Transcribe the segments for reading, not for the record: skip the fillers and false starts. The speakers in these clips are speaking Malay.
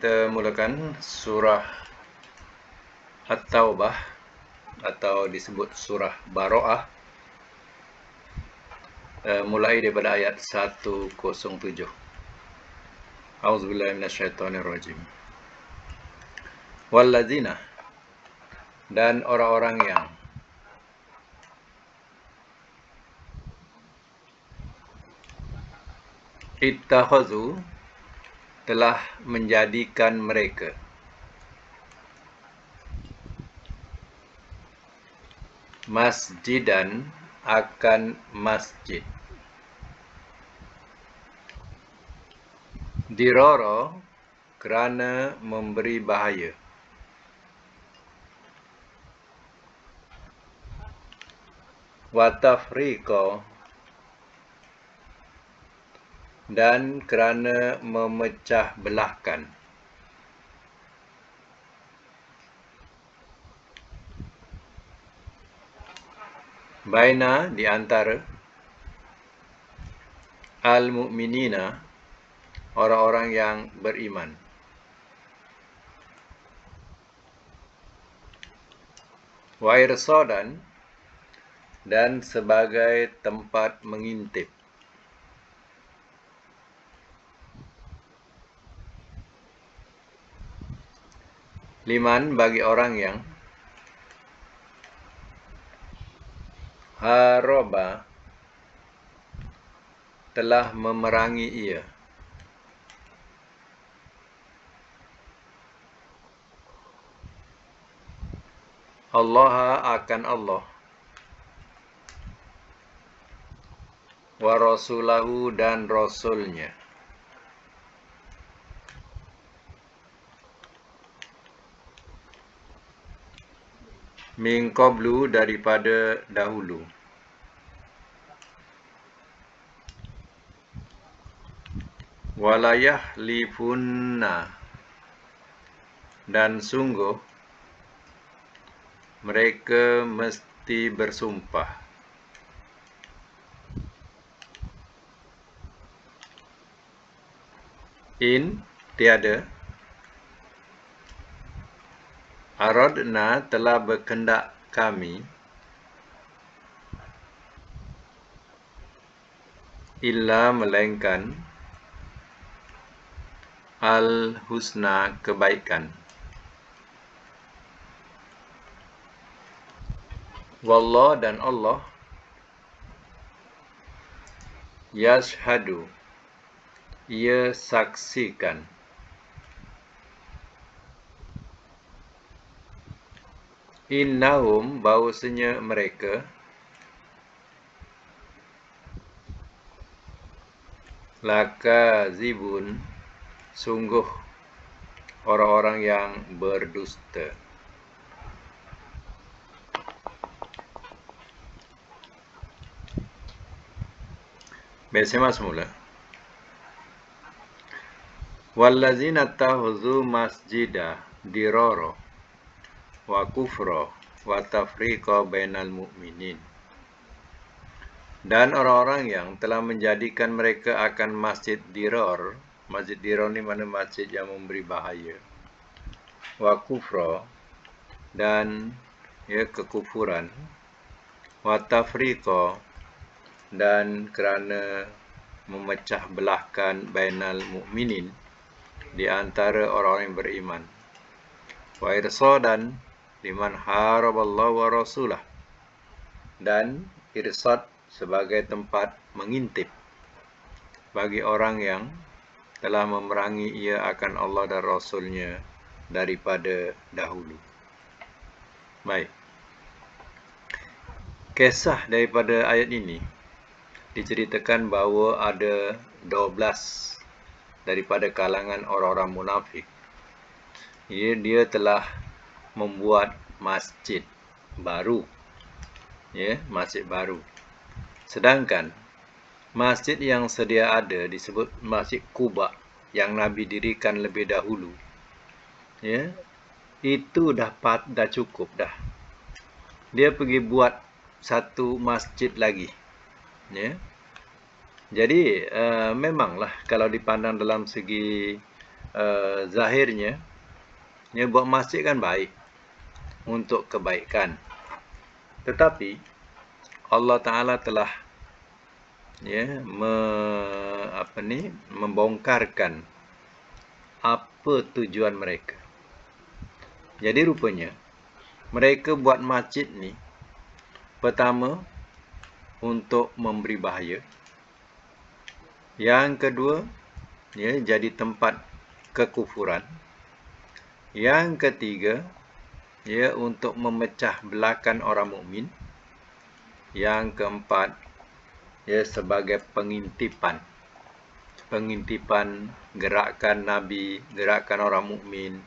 kita mulakan surah At-Taubah atau disebut surah Baro'ah, mulai daripada ayat 107. A'udzubillahi minasyaitonirrajim. Wallazina, dan orang-orang yang ittakhazu, telah menjadikan mereka masjidan, akan masjid, dirara, kerana memberi bahaya, wa tafriqa, dan kerana memecah belahkan, baina, di antara, al-mu'minina, orang-orang yang beriman, wa irsadan, dan sebagai tempat mengintip, liman, bagi orang yang haraba, telah memerangi ia, Allah, akan Allah, wa rasulahu, dan rasulnya, min qablu, daripada dahulu, walayah lifunna, dan sungguh mereka mesti bersumpah, in, tiada, aradna, telah berkendak kami, illa, melainkan, al-husna, kebaikan, wallah, dan Allah, yashhadu, ia saksikan, innahum, bahawasanya mereka, lakazibun, sungguh orang-orang yang berdusta. Bersama semula. Wallazina tahuzu masjida dirara wa kufra wa tafriqa bainal mu'minin, dan orang-orang yang telah menjadikan mereka akan masjid dirar. Masjid dirar ni mana masjid yang memberi bahaya, wa kufra, dan kekufuran, wa tafriqa, dan kerana memecah belahkan bainal mu'minin, di antara orang yang beriman, wa irsadan, liman haraballahu wa rasulah, dan irsad, sebagai tempat mengintip bagi orang yang telah memerangi ia akan Allah dan Rasulnya daripada dahulu. Baik. Kisah daripada ayat ini diceritakan bahawa ada 12 daripada kalangan orang-orang munafik. Dia telah membuat masjid baru. Masjid baru. Sedangkan masjid yang sedia ada disebut Masjid Quba yang Nabi dirikan lebih dahulu. Itu dah cukup dah. Dia pergi buat satu masjid lagi. Jadi memanglah kalau dipandang dalam segi zahirnya buat masjid kan baik untuk kebaikan. Tetapi Allah Ta'ala telah membongkarkan apa tujuan mereka. Jadi rupanya mereka buat masjid ni pertama untuk memberi bahaya. Yang kedua, jadi tempat kekufuran. Yang ketiga, untuk memecah belahkan orang mukmin. Yang keempat, sebagai pengintipan. Pengintipan gerakan Nabi, gerakan orang mukmin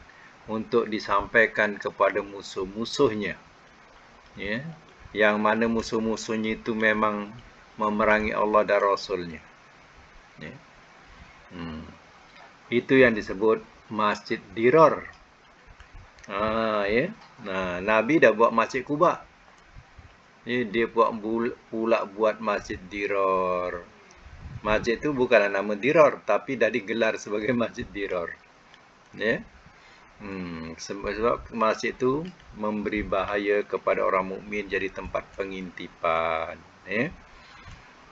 untuk disampaikan kepada musuh-musuhnya. Yang mana musuh-musuhnya itu memang memerangi Allah dan Rasulnya. Itu yang disebut Masjid Dirar. Nabi dah buat Masjid Quba. Dia buat Masjid Dirar. Masjid itu bukanlah nama Dirar, tapi dah digelar sebagai Masjid Dirar. Sebab masjid itu memberi bahaya kepada orang mukmin, jadi tempat pengintipan.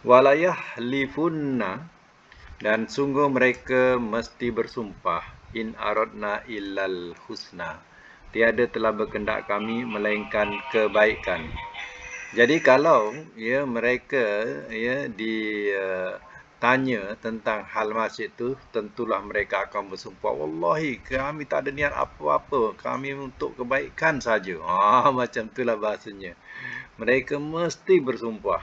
Walayah lifunna, dan sungguh mereka mesti bersumpah, in aradna illal husna, tiada telah berkehendak kami melainkan kebaikan. Jadi kalau mereka ditanya tentang hal masjid itu, tentulah mereka akan bersumpah, wallahi kami tak ada niat apa-apa, kami untuk kebaikan saja. Macam itulah bahasanya. Mereka mesti bersumpah,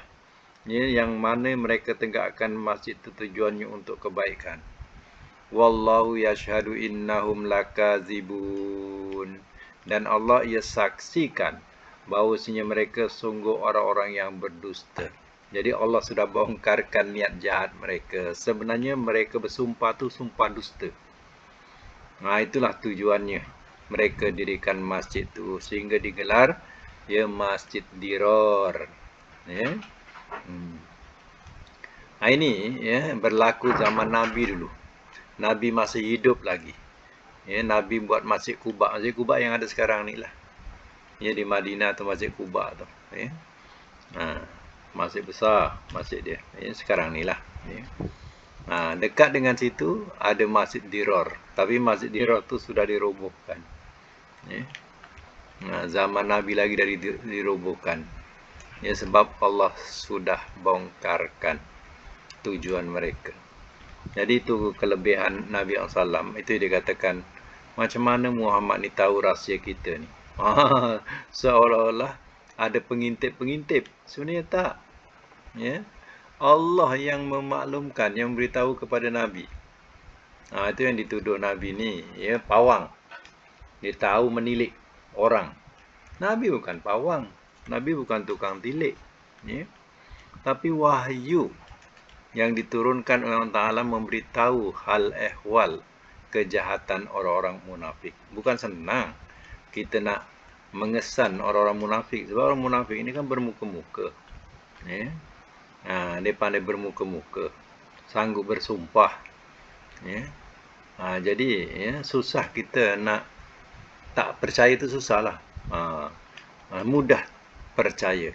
yang mana mereka tegakkan masjid itu tujuannya untuk kebaikan. Wallahu yashhadu innahum lakazibun, dan Allah saksikan bahawasanya mereka sungguh orang-orang yang berdusta. Jadi Allah sudah bongkarkan niat jahat mereka. Sebenarnya mereka bersumpah tu sumpah dusta. Itulah tujuannya mereka dirikan masjid tu, sehingga digelar Masjid Dirar. Ini berlaku zaman Nabi dulu. Nabi masih hidup lagi. Nabi buat Masjid Quba. Masjid Quba yang ada sekarang ni lah. Di Madinah tu Masjid Quba tu. Masjid besar masjid dia. Sekarang ni lah. Dekat dengan situ ada Masjid Dirar. Tapi Masjid Dirar tu sudah dirobohkan. Zaman Nabi lagi dah dirobohkan. Sebab Allah sudah bongkarkan tujuan mereka. Jadi itu kelebihan Nabi SAW. Itu dikatakan, macam mana Muhammad ni tahu rahsia kita ni? Seolah-olah ada pengintip-pengintip. Sebenarnya tak. Allah yang memaklumkan, yang beritahu kepada Nabi. Itu yang dituduh Nabi ni, pawang. Dia tahu menilik orang. Nabi bukan pawang. Nabi bukan tukang tilik. Tapi wahyu yang diturunkan oleh Allah Ta'ala memberitahu hal ehwal kejahatan orang-orang munafik. Bukan senang kita nak mengesan orang-orang munafik. Sebab orang munafik ini kan bermuka-muka. Dia pandai bermuka-muka. Sanggup bersumpah. Jadi susah kita nak tak percaya, itu susah lah. Mudah percaya.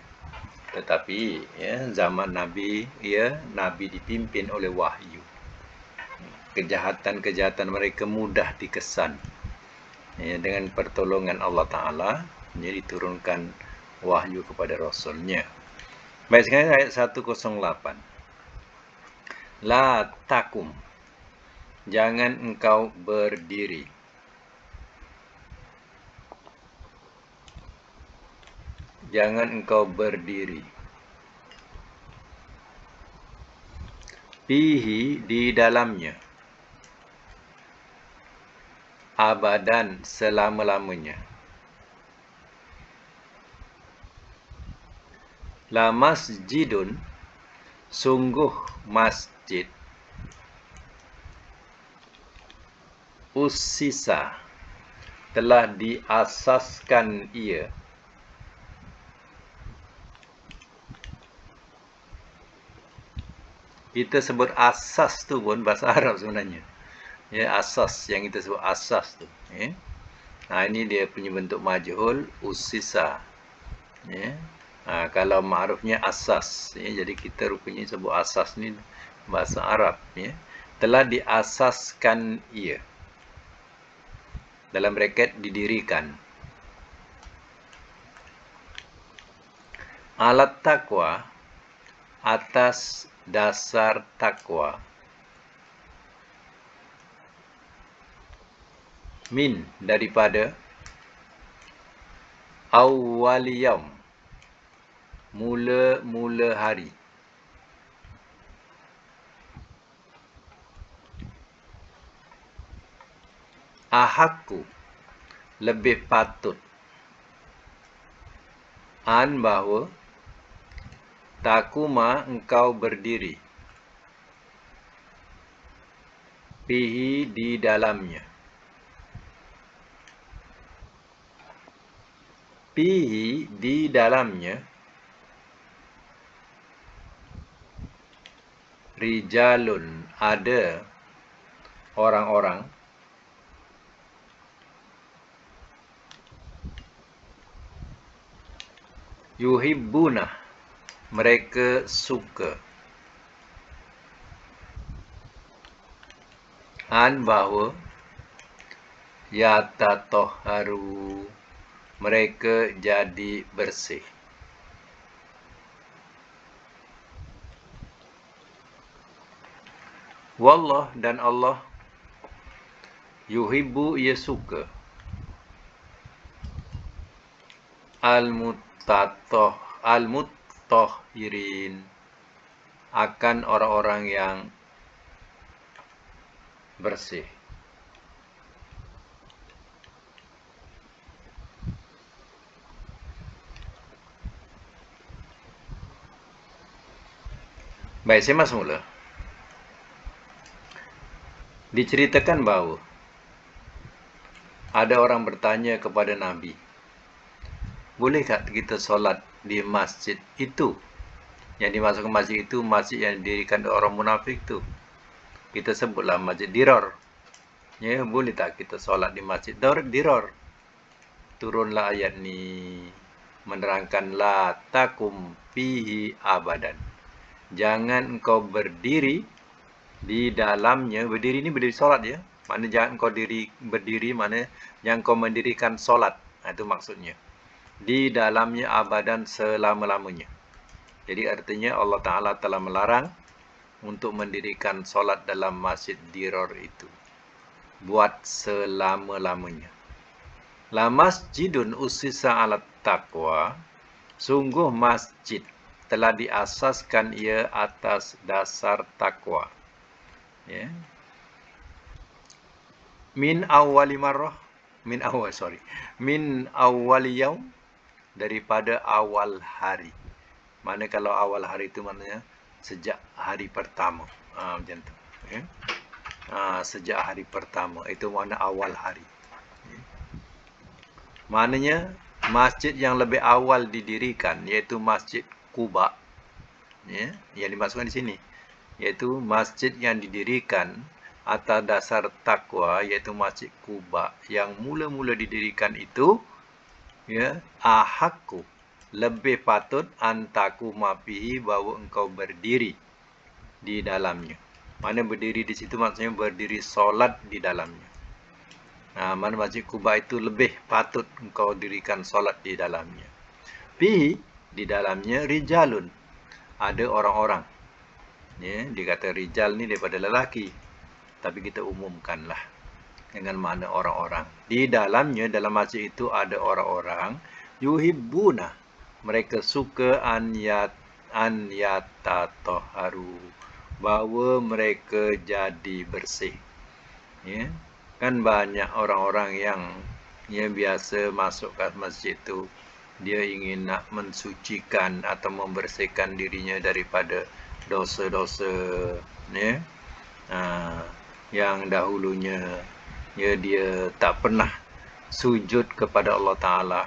Tetapi zaman Nabi, Nabi dipimpin oleh wahyu. Kejahatan-kejahatan mereka mudah dikesan. Dengan pertolongan Allah Ta'ala, diturunkan wahyu kepada Rasulnya. Baik, sekarang ayat 108. La takum, jangan engkau berdiri. Jangan engkau berdiri. Fihi, di dalamnya. Abadan, selama-lamanya. La masjidun, sungguh masjid. Ussisa, telah diasaskan ia. Kita sebut asas tu pun bahasa Arab sebenarnya. Ya, asas yang kita sebut asas tu. Ya. Ini dia punya bentuk majhul usisa. Ya. Kalau ma'rufnya asas. Ya. Jadi kita rupanya sebut asas ni bahasa Arab. Ya. Telah diasaskan ia. Dalam bracket didirikan. Alat takwa atas dasar takwa. Min daripada awwaliyam mula-mula hari. Ahakku lebih patut. An bahawa takuma engkau berdiri. Fihi di dalamnya. Fihi di dalamnya. Rijalun ada orang-orang. Yuhibbuna mereka suka. An bahawa yatatoharu mereka jadi bersih. Wallah dan Allah yuhibbu ia suka. Al-muttahhirin akan orang-orang yang bersih. Baik, saya masuk mula. Diceritakan bahawa ada orang bertanya kepada Nabi, bolehkah kita solat di masjid itu? Yang dimasukkan masjid itu, masjid yang didirikan oleh orang munafik itu. Kita sebutlah masjid Dirar. Ya, boleh tak kita solat di masjid Dirar? Turunlah ayat ni menerangkan la takum fihi abadan. Jangan engkau berdiri di dalamnya. Berdiri ni berdiri solat ya. Mana jangan engkau berdiri, mana yang kau mendirikan solat. Itu maksudnya. Di dalamnya abadan selama-lamanya. Jadi artinya Allah Ta'ala telah melarang untuk mendirikan solat dalam masjid Dirar itu. Buat selama-lamanya. La masjidun usisa alat taqwa. Sungguh masjid telah diasaskan ia atas dasar takwa. Ya. Min awwali marrah. Min awwali yaum. Daripada awal hari. Mana kalau awal hari itu maknanya sejak hari pertama. Macam tu. Ya. Sejak hari pertama. Itu makna awal hari. Ya. Maknanya masjid yang lebih awal didirikan, iaitu Masjid Quba. Ya. Yang dimaksudkan di sini. Iaitu masjid yang didirikan atas dasar takwa, iaitu Masjid Quba. Yang mula-mula didirikan itu, ya, ahakku lebih patut antaku mafihi bahawa engkau berdiri di dalamnya. Mana berdiri di situ maksudnya berdiri solat di dalamnya. Mana Masjid Quba itu lebih patut engkau dirikan solat di dalamnya. Fihi di dalamnya rijalun ada orang-orang. Ya, dikata rijal ni daripada lelaki. Tapi kita umumkanlah dengan makna orang-orang. Di dalamnya, dalam masjid itu ada orang-orang yuhibbuna. Mereka suka an yatatoharu. Bahawa mereka jadi bersih. Ya. Kan banyak orang-orang yang biasa masuk ke masjid itu. Dia ingin nak mensucikan atau membersihkan dirinya daripada dosa-dosa. Ya. Yang dahulunya dia tak pernah sujud kepada Allah Ta'ala.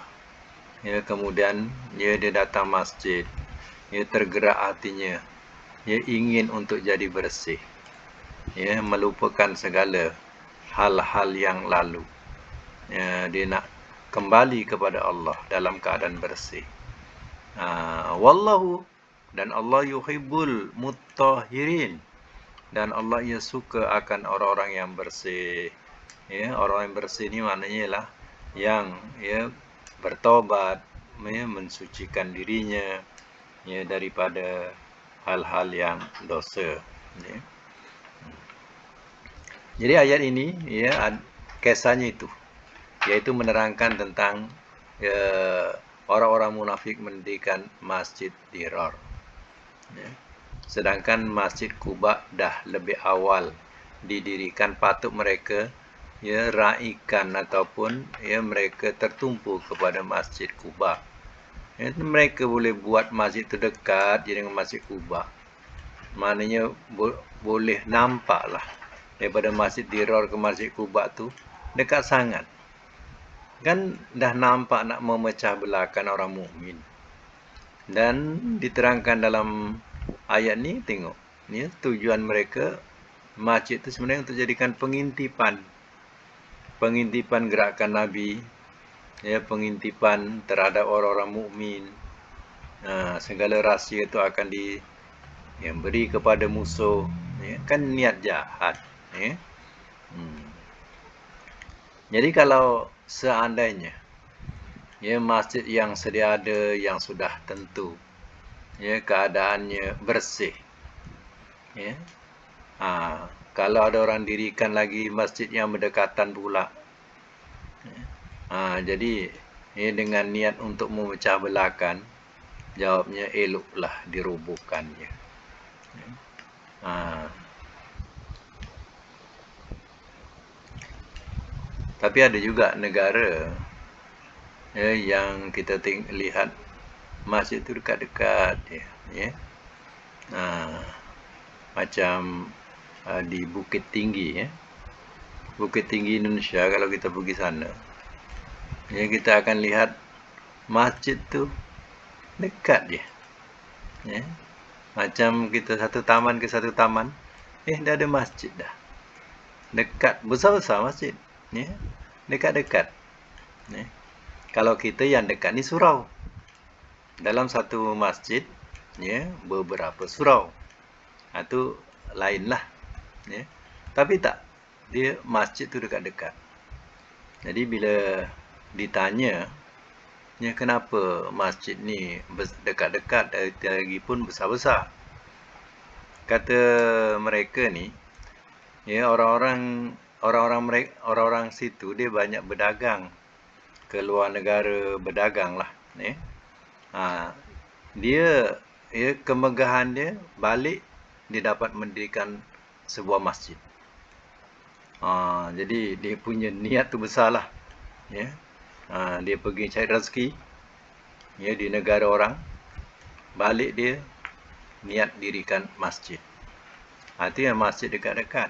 Ya, kemudian dia datang masjid. Dia tergerak hatinya. Dia ingin untuk jadi bersih. Ya, melupakan segala hal-hal yang lalu. Dia nak kembali kepada Allah dalam keadaan bersih. Wallahu, dan Allah yuhibbul mutahhirin, dan Allah ia suka akan orang-orang yang bersih. Orang yang bersih ni maknanya lah yang bertaubat, mensucikan dirinya daripada hal-hal yang dosa. Jadi ayat ini kisahnya itu, yaitu menerangkan tentang orang-orang munafik mendirikan Masjid Dirar. Sedangkan Masjid Quba dah lebih awal didirikan, patut mereka raikan ataupun mereka tertumpu kepada Masjid Quba. Mereka boleh buat masjid terdekat dengan Masjid Quba. Maknanya boleh nampak lah daripada Masjid Dirar ke Masjid Quba tu dekat sangat. Kan dah nampak nak memecah belahkan orang mukmin. Dan diterangkan dalam ayat ni, tengok ni tujuan mereka masjid tu sebenarnya untuk jadikan pengintipan gerakan Nabi, pengintipan terhadap orang-orang mukmin. Segala rahsia itu akan beri kepada musuh, kan niat jahat. Jadi kalau seandainya masjid yang sedia ada, yang sudah tentu keadaannya bersih, kalau ada orang dirikan lagi masjid yang berdekatan pula, jadi dengan niat untuk memecah belahkan, jawabnya eloklah dirobohkannya. Tapi ada juga negara yang kita lihat masjid itu dekat-dekat, macam di Bukit Tinggi, Bukit Tinggi Indonesia. Kalau kita pergi sana, kita akan lihat masjid tu dekat dia, macam kita satu taman ke satu taman, dah ada masjid dah, dekat, besar-besar masjid, dekat-dekat. Kalau kita yang dekat ni surau, dalam satu masjid beberapa surau, itu lain lah. Tapi tak, dia masjid tu dekat-dekat. Jadi bila ditanya, kenapa masjid ni dekat-dekat, lagi pun besar-besar, kata mereka ni, orang-orang situ dia banyak berdagang ke luar negara, berdagang lah. Dia kemegahan dia balik, dia dapat mendirikan sebuah masjid. Jadi dia punya niat tu besar lah. Dia pergi cari rezeki di negara orang, balik dia niat dirikan masjid. Itu yang masjid dekat-dekat.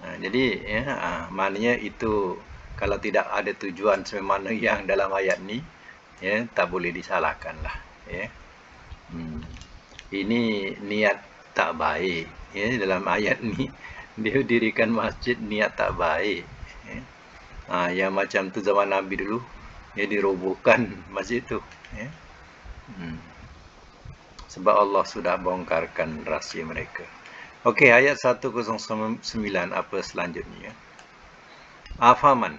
Jadi maknanya itu, kalau tidak ada tujuan sebagaimana yang dalam ayat ni, tak boleh disalahkan lah. Ini niat tak baik. Dalam ayat ni dia dirikan masjid niat tak baik. Yang macam tu zaman Nabi dulu, dirobohkan masjid tu. Sebab Allah sudah bongkarkan rahsia mereka. Okey, ayat 109 apa selanjutnya? Afaman,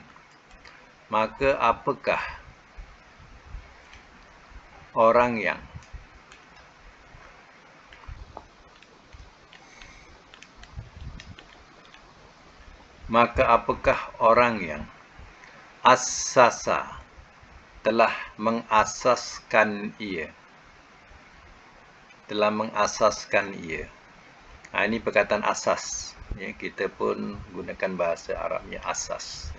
maka apakah orang yang asasa, telah mengasaskan ia. Ini perkataan asas. Kita pun gunakan bahasa Arabnya asas.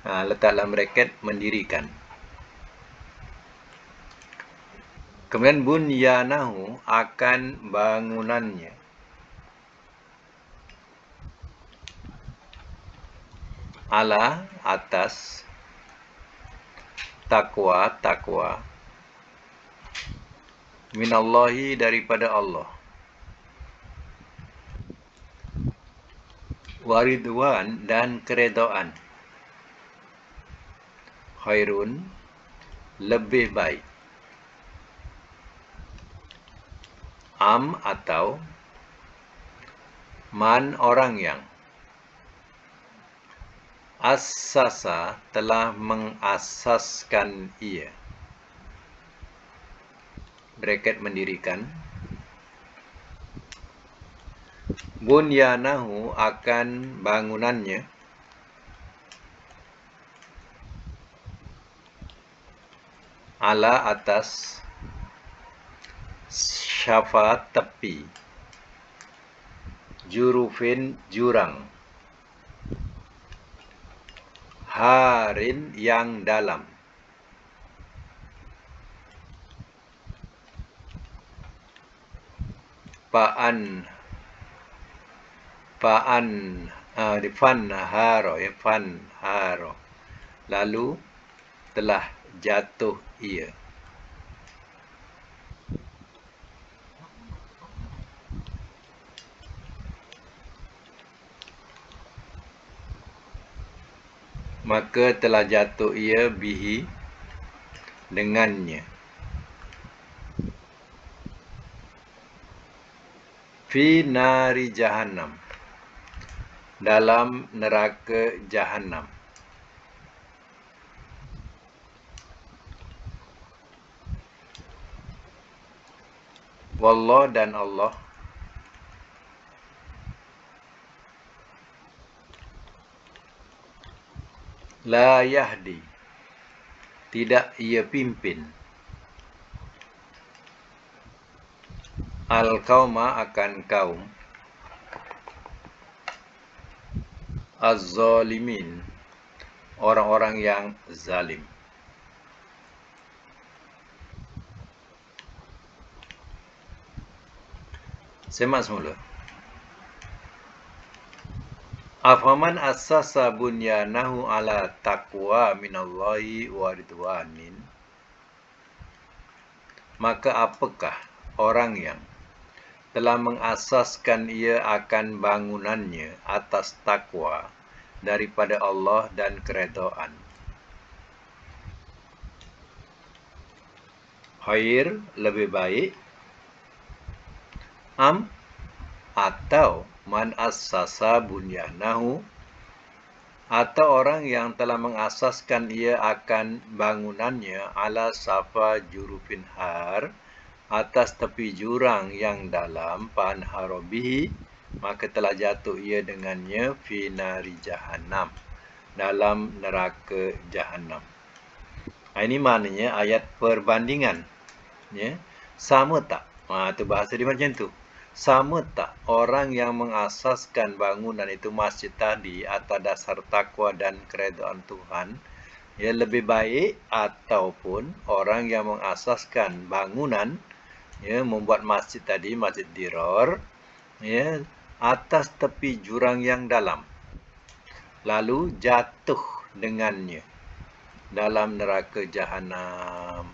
Letak dalam braket mendirikan. Kemudian bunyanahu, akan bangunannya. Ala, atas, takwa, minallahi, daripada Allah. waridwan dan keredaan. Khairun, lebih baik. Am atau man, orang yang. Assasa, telah mengasaskan ia. Bracket mendirikan. Bunyanahu, akan bangunannya. Ala, atas. Syafa, tepi. Jurufin, jurang. Harin, yang dalam. Fan haro. Lalu telah jatuh ia. Maka telah jatuh ia bihi, dengannya. Fi nari jahannam, dalam neraka jahannam. Wallah, dan Allah. La yahdi, tidak ia pimpin. Al-qauma, akan kaum. Az-zalimin, orang-orang yang zalim. Semak semula. Afaman assasa bunyanahu ala taqwa minallahi wa ridwanin. Maka apakah orang yang telah mengasaskan ia akan bangunannya atas takwa daripada Allah dan keredaan. Khair, lebih baik. Am, atau man assasa bunyanahu, atau orang yang telah mengasaskan ia akan bangunannya ala safa jurufin har, atas tepi jurang yang dalam, pan harobihi, maka telah jatuh ia dengannya fi nari jahannam, dalam neraka jahannam. Ini maknanya ayat perbandingan. Ya, sama tak? Itu bahasa dia macam tu. Sama tak orang yang mengasaskan bangunan itu masjid tadi atas dasar takwa dan keredaan Tuhan, ya, lebih baik, ataupun orang yang mengasaskan bangunan, ya, membuat masjid tadi, masjid Dirar, ya, atas tepi jurang yang dalam, lalu jatuh dengannya dalam neraka jahannam.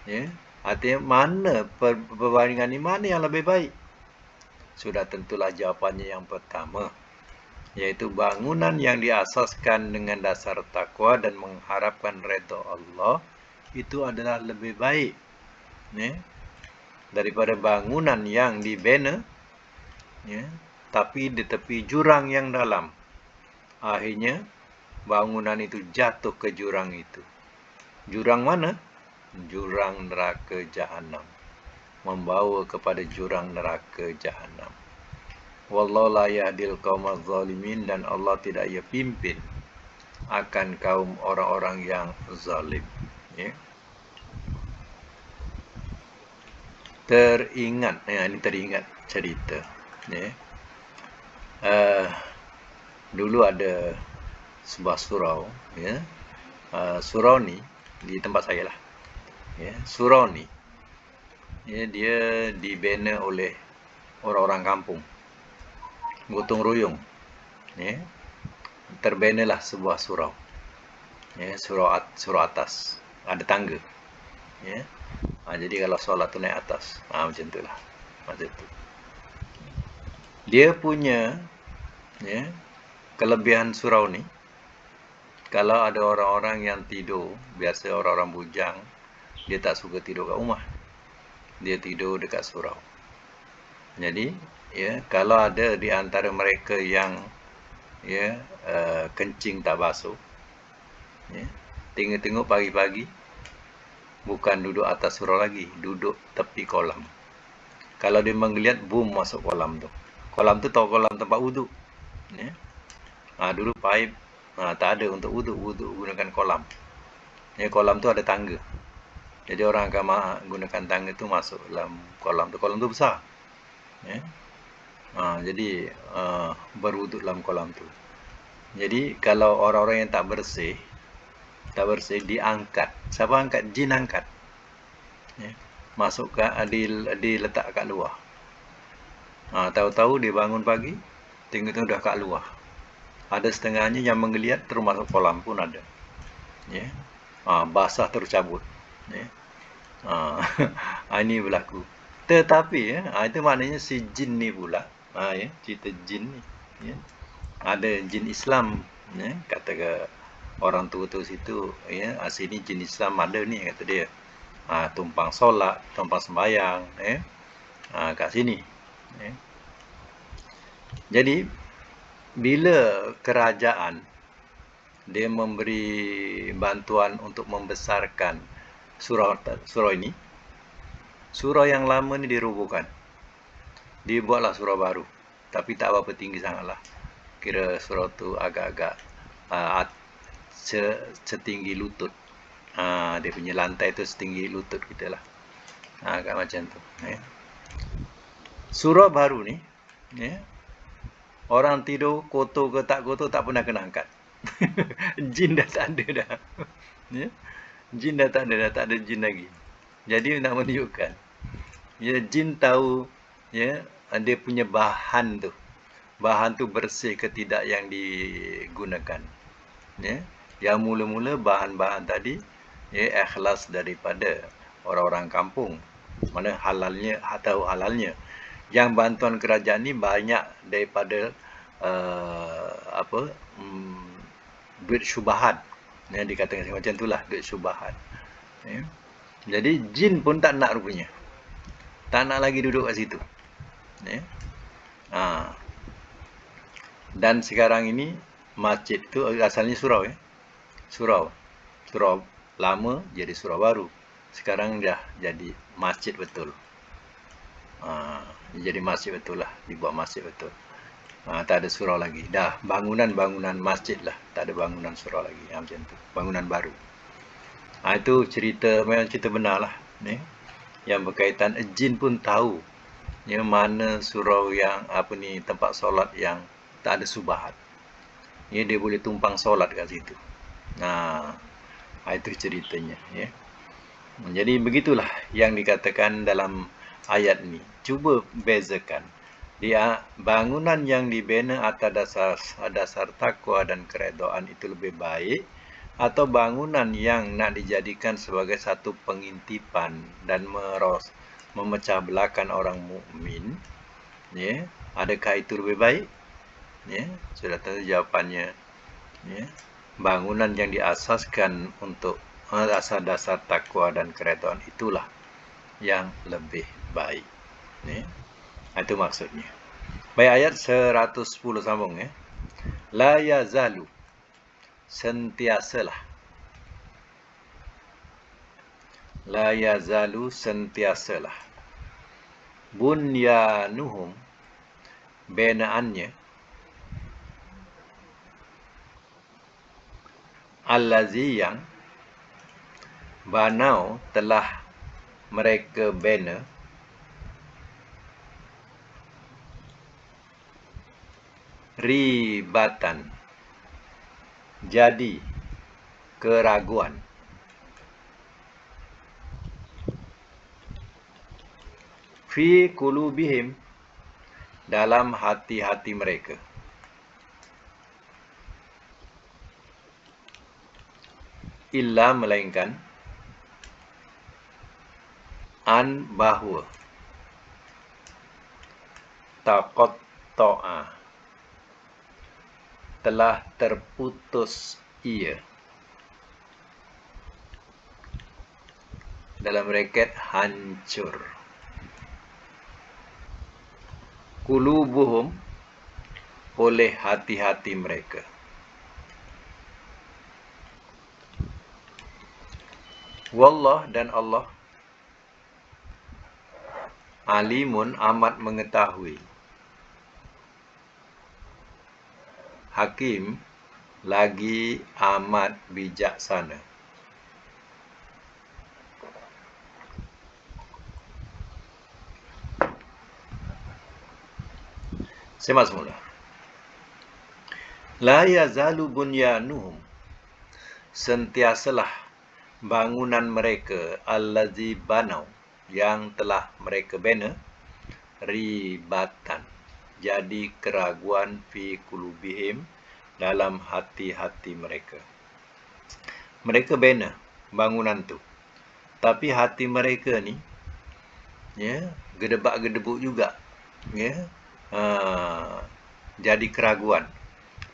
Ya, artinya mana perbandingan ini, mana yang lebih baik? Sudah tentulah jawapannya yang pertama, yaitu bangunan yang diasaskan dengan dasar takwa dan mengharapkan redha Allah, itu adalah lebih baik, ya, daripada bangunan yang dibina, ya, tapi di tepi jurang yang dalam. Akhirnya bangunan itu jatuh ke jurang itu. Jurang mana? Jurang neraka jahannam, membawa kepada jurang neraka jahannam. Wallahu la yahdil qaumaz zalimin, dan Allah tidak ia pimpin akan kaum orang-orang yang zalim. Ya. Teringat, ini teringat cerita. Ya. Dulu ada sebuah surau, ya. Surau ni di tempat saya lah. Ya, surau ni, ya, dia dibina oleh orang-orang kampung, gotong royong. Ya, terbinalah sebuah surau. Ya, surau atas, ada tangga. Ya. Jadi kalau solat tu naik atas, macam itulah. Macam tu. Dia punya, ya, kelebihan surau ni, kalau ada orang-orang yang tidur, biasa orang-orang bujang, dia tak suka tidur kat rumah. Dia tidur dekat surau. Jadi, ya, kalau ada di antara mereka yang kencing tak basuh, ya, tengok-tengok pagi-pagi, bukan duduk atas surau lagi, duduk tepi kolam. Kalau dia menggeliat, boom, masuk kolam tu. Kolam tu tahu kolam tempat wuduk. Ya. Dulu paip tak ada untuk wuduk gunakan kolam. Ya, kolam tu ada tangga. Jadi orang akan gunakan tangga tu masuk dalam kolam tu. Kolam tu besar. Ya. Jadi berwuduk dalam kolam tu. Jadi kalau orang-orang yang tak bersih diangkat. Siapa angkat? Jin angkat. Ya. Masuk ke diletak kat luar. Tahu-tahu dia bangun pagi, tengok-tengok dah kat luar. Ada setengahnya yang menggeliat terus masuk kolam pun ada. Ya. Basah terus cabut. Ya. Ini berlaku. Tetapi itu maknanya si jin ni pula. Ya, cerita jin ni. Ya. Ada jin Islam. Ya, kata ke orang tua-tua situ, ya, sini jin Islam ada ni, kata dia. Tumpang solat, tumpang sembahyang, kat sini. Ya. Jadi bila kerajaan dia memberi bantuan untuk membesarkan surau ini, surau yang lama ni dirobohkan. Dibuatlah surau baru. Tapi tak berapa tinggi sangatlah. Kira surau tu agak-agak setinggi lutut. Dia punya lantai tu setinggi lutut kita lah. Agak macam tu. Surau baru ni, orang tidur kotor ke tak kotor tak pernah kena angkat. Jin dah tak ada dah. Ya? Jin dah tak ada jin lagi. Jadi nak menunjukkan, ya, jin tahu, ya, dia punya bahan tu bersih ke tidak yang digunakan. Ya? Yang mula-mula bahan-bahan tadi, ya, ikhlas daripada orang-orang kampung. Mana halalnya atau halalnya. Yang bantuan kerajaan ni banyak daripada duit syubahat. Ya, dikatakan macam itulah, duit syubahat. Ya. Jadi jin pun tak nak rupanya. Tak nak lagi duduk kat situ. Ya. Dan sekarang ini masjid tu asalnya surau, ya. Surau lama jadi surau baru. Sekarang dah jadi masjid betul. Jadi masjid betul lah, dibuat masjid betul. Tak ada surau lagi. Dah bangunan masjid lah, tak ada bangunan surau lagi. Macam tu, bangunan baru. Itu cerita, memang cerita benar lah. Yang berkaitan, jin pun tahu, ya, mana surau yang tempat solat yang tak ada subahat. Ya, dia boleh tumpang solat kat situ. Itu ceritanya. Ya. Jadi begitulah yang dikatakan dalam ayat ni. Cuba bezakan. Dia bangunan yang dibina atas dasar takwa dan keredaan itu lebih baik, atau bangunan yang nak dijadikan sebagai satu pengintipan dan memecah belahkan orang mukmin, ya, adakah itu lebih baik? Ya, sudah tahu jawapannya. Ya, bangunan yang diasaskan untuk dasar takwa dan keredaan itulah yang lebih baik. Ya. Itu maksudnya. Baik, ayat 110 sambung, ya. La yazalu, sentiasalah. La yazalu, sentiasalah. Bunyanuhum, binaannya, allazi yang banau telah mereka bina, ribatan, jadi keraguan, fi qulubihim, dalam hati-hati mereka, illa, melainkan, an, bahwa, taqatta'a, telah terputus ia. Dalam braket hancur. Qulubuhum, oleh hati-hati mereka. Wallah, dan Allah alimun, amat mengetahui. Hakim, lagi amat bijaksana. Semak semula. La yazalu bunyanuhum, sentiasalah bangunan mereka, allazi banau, yang telah mereka bina, ribatan, jadi keraguan, fi qulubihim, dalam hati-hati mereka. Mereka bina bangunan tu, tapi hati mereka ni, ya, gedebak-gedebuk juga, ya, jadi keraguan.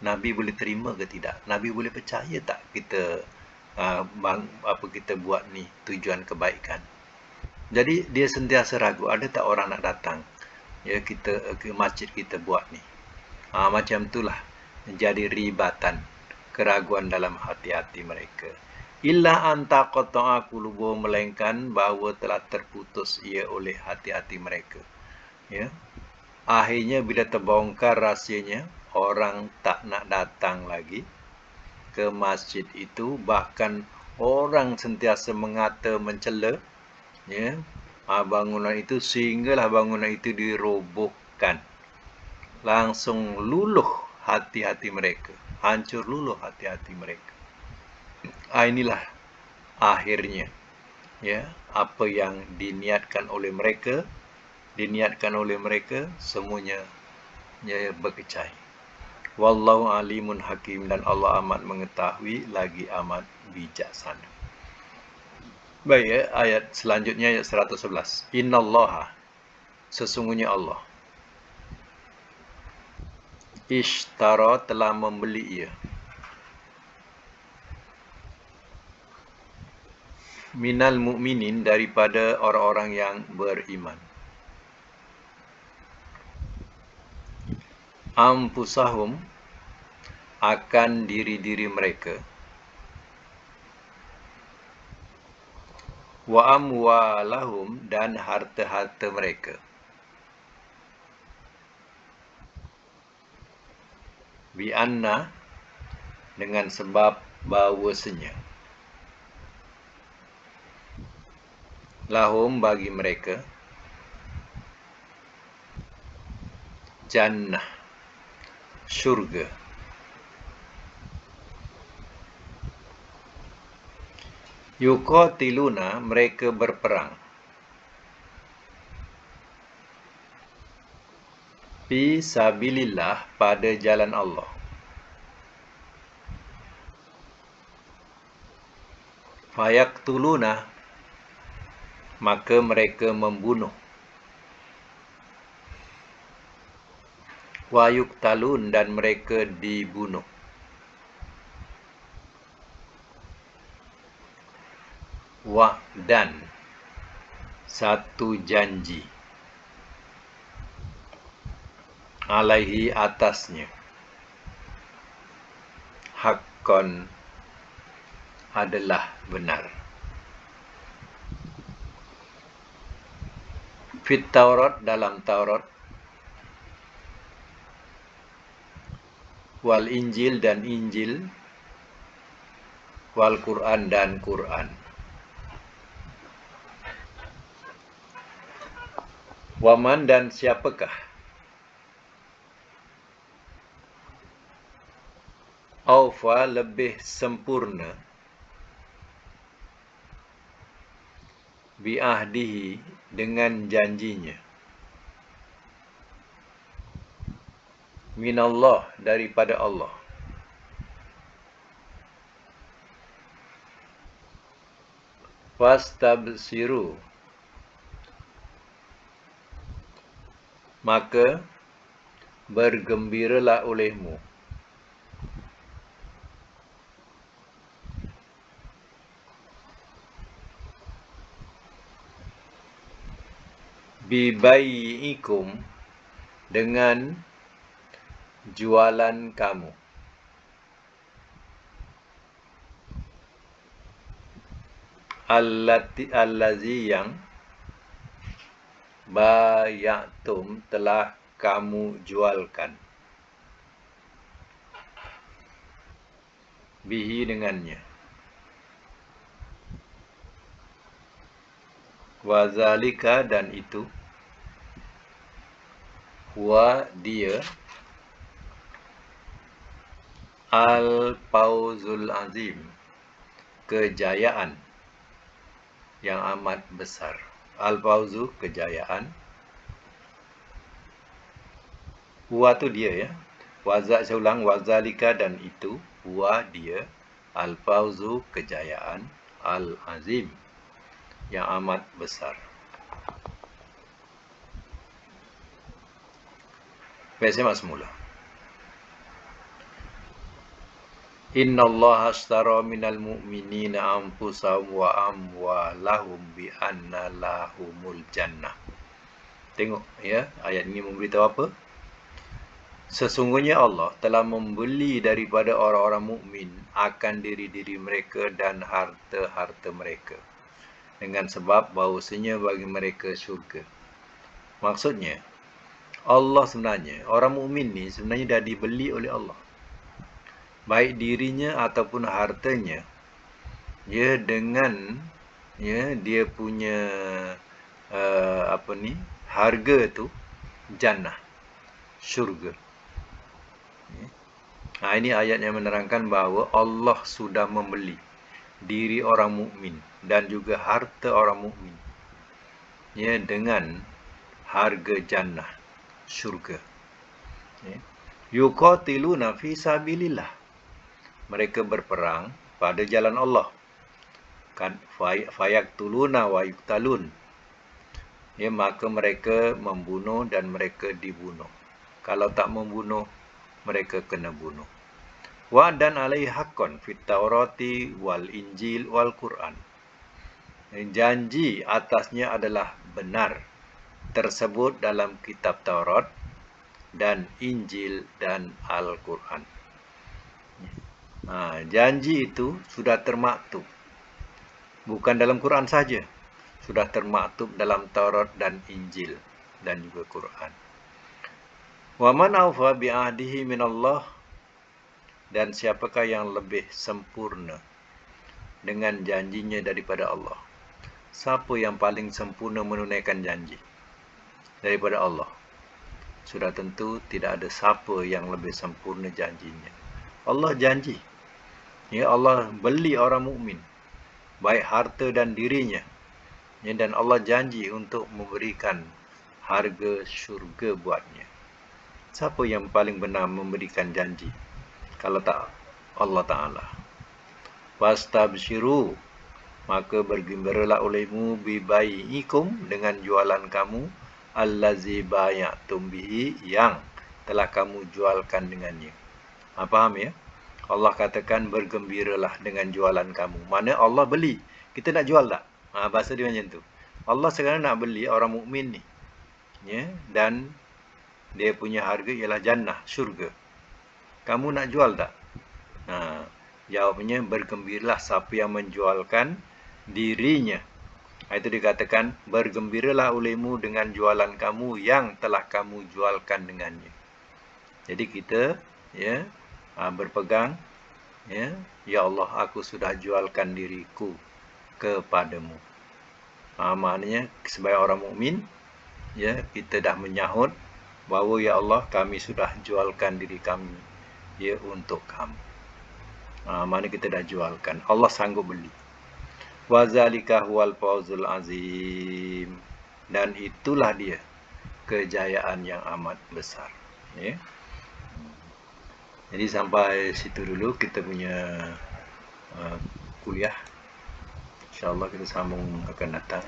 Nabi boleh terima ke tidak? Nabi boleh percaya tak kita kita buat ni tujuan kebaikan? Jadi dia sentiasa ragu, ada tak orang nak datang, ya, kita ke masjid kita buat ni. Macam itulah jadi ribatan, keraguan dalam hati-hati mereka. Illa anta qata'a qulubuhum, melainkan bahawa telah terputus ia oleh hati-hati mereka. Ya. Akhirnya bila terbongkar rahsianya, orang tak nak datang lagi ke masjid itu, bahkan orang sentiasa mengata, mencela, ya, bangunan itu, sehinggalah bangunan itu dirobohkan. Langsung luluh hati-hati mereka, hancur luluh hati-hati mereka. Inilah akhirnya, ya, apa yang diniatkan oleh mereka, semuanya, ya, berkecai. Wallahu alimun hakim, dan Allah amat mengetahui lagi amat bijaksana. Baik, ya, ayat selanjutnya, ayat 111. Innallaha, sesungguhnya Allah, ishtara, telah membeli ia, minal mu'minin, daripada orang-orang yang beriman, anfusahum, akan diri-diri mereka, wa amwalahum, dan harta-harta mereka, bi anna, dengan sebab bahawasanya, lahum, bagi mereka, jannah, syurga, yuqatiluna, mereka berperang, fi sabilillah, pada jalan Allah, fayaqtuluna, maka mereka membunuh, wa yuqtalun, dan mereka dibunuh, wa'dan, satu janji, alaihi, atasnya, haqqan, adalah benar, fit Taurat, dalam Taurat, wal Injil, dan Injil, wal Quran, dan Quran. Waman, dan siapakah, aufa, lebih sempurna, bi'ahdihi, dengan janjinya, minallah, daripada Allah, fastabsiru, maka bergembiralah olehmu, bibai'ikum dengan jualan kamu. Allazi yang bayatum telah kamu jualkan. Bihi dengannya. Wazalika dan itu. Huwa dia. Al-Fawzul Azim. Kejayaan yang amat besar. Al-Fawzu kejayaan. Huwa tu dia ya. Saya ulang, wazalika dan itu. Huwa dia. Al-Fawzu kejayaan. Al-Azim yang amat besar. Baik, saya masuk semula. Inna Allah ashtara minal mu'minina anfusahum wa amwalahum bi anna lahumul jannah. Tengok ya, ayat ini memberitahu apa? Sesungguhnya Allah telah membeli daripada orang-orang mukmin akan diri-diri mereka dan harta-harta mereka, dengan sebab bahawasanya bagi mereka syurga. Maksudnya, Allah sebenarnya, orang mukmin ni sebenarnya dah dibeli oleh Allah. Baik dirinya ataupun hartanya, ya, dengan ya dia punya harga tu jannah, syurga. Ini ayat yang menerangkan bahawa Allah sudah membeli diri orang mukmin dan juga harta orang mukmin, ya, dengan harga jannah, syurga. Yuqatiluna fi sabilillah. Mereka berperang pada jalan Allah. Fayaktuluna wa yuktalun. Ya, maka mereka membunuh dan mereka dibunuh. Kalau tak membunuh, mereka kena bunuh. Wa dan alaihi haqqan fit Taurati wal Injil wal Quran. Janji atasnya adalah benar tersebut dalam kitab Taurat dan Injil dan Al-Quran. Janji itu sudah termaktub. Bukan dalam Quran saja. Sudah termaktub dalam Taurat dan Injil dan juga Quran. Wa man awfa bi ahdihi minallah. Dan siapakah yang lebih sempurna dengan janjinya daripada Allah? Siapa yang paling sempurna menunaikan janji daripada Allah? Sudah tentu tidak ada siapa yang lebih sempurna janjinya. Allah janji. Ya, Allah beli orang mukmin, baik harta dan dirinya. Ya, dan Allah janji untuk memberikan harga syurga buatnya. Siapa yang paling benar memberikan janji kalau tak Allah Ta'ala? Wastabshiru, maka bergembiralah olehmu bibai'ikum dengan jualan kamu, allazi bayatum bihi, yang telah kamu jualkan dengannya. Faham ya? Allah katakan bergembiralah dengan jualan kamu. Mana Allah beli. Kita nak jual tak? Bahasa dia macam tu. Allah sekarang nak beli orang mukmin ni. Ya, dan dia punya harga ialah jannah, syurga. Kamu nak jual tak? Jawabnya, bergembiralah siapa yang menjualkan dirinya. Itu dikatakan, bergembiralah olehmu dengan jualan kamu yang telah kamu jualkan dengannya. Jadi kita, ya, berpegang, ya, ya Allah, aku sudah jualkan diriku kepadamu. Maknanya sebagai orang mukmin, ya, kita dah menyahut bahawa ya Allah, kami sudah jualkan diri kami, ya, untuk kamu. Mana kita dah jualkan, Allah sanggup beli. Wazalika huwal fawzul azim, dan itulah dia kejayaan yang amat besar. Ya. Jadi sampai situ dulu kita punya kuliah. InsyaAllah kita sambung akan datang.